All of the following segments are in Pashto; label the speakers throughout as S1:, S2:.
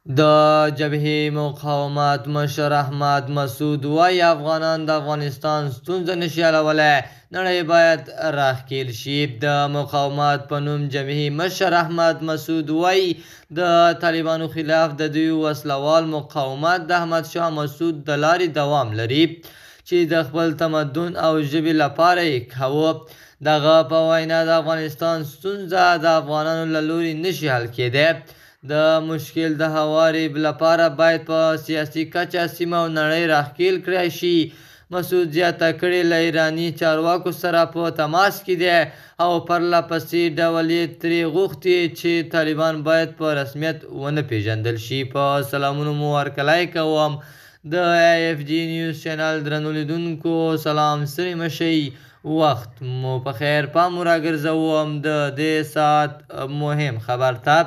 S1: د جبهې مقاومت مشر احمد مسعود وایي افغانان د افغانستان ستونزه نشي حلولی، نړۍ باید راښکېل شي. د مقاومت په نوم جبهې مشر احمد مسعود وایي د طالبانو خلاف د دوی وسلوال مقاومت د احمدشاه مسعود د لارې دوام لري چې د خپل تمدن او ژبې لپاره یې کاوه. دغه په وینا د افغانستان ستونزه د افغانانو له لوري نشي حل کېدی. د مشکل د هواري لپاره باید په سیاسي کچه سیمه او نړۍ راښکېل کړای شي. مسعود زیاته کړې له ایراني چارواکو سره په تماس کې دی او پرله پسې ډول یې ترې غوښتي چې طالبان باید په رسمیت ونه پیژندل شي. په سلامونو مو هرکلی کوم د AFG نیوز چینل درنو لیدونکو. سلام ستړي مه شئ، وخت مو په خیر. پام مو راګرځوم د دې ساعت مهم خبر ته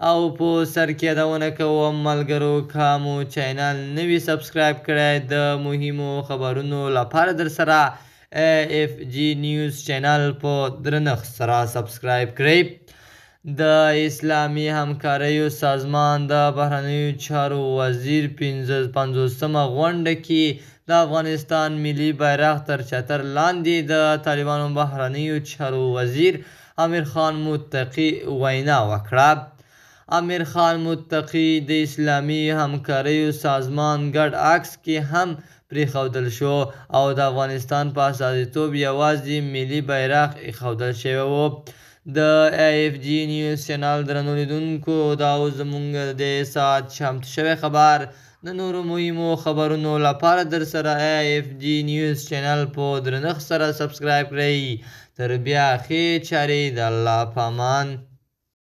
S1: او په سر کې یادونه کوم ملګرو که مو چینل نوي سبسکرایب کړی د مهمو خبرونو لپاره در سره AFG نیوز چینل په درنښت سره سبسکرایب کړئ. د اسلامي همکاریو سازمان د بهرنیو چارو وزیر 50مه غونډه کې د افغانستان ملي بیرغ تر چتر لاندې د طالبانو بهرنیو چارو وزیر امیر خان متقي وینا وکړه. امیر خان متقي د اسلامي همکاریو سازمان ګډ عکس کې هم پرېښودل شو او د افغانستان په استازیتوب یوازې ملي بیرغ ایښودل شوی و. د AFG نیوز چینل درنو لیدونکو دا اوس زموږ د ساعت چمتو شوی خبر. د نورو مهمو خبرونو لپاره در سره AFG نیوز چینل په درنښت سره سبسکرایب کړئ. تر بیا ښې چارې د الله په امان.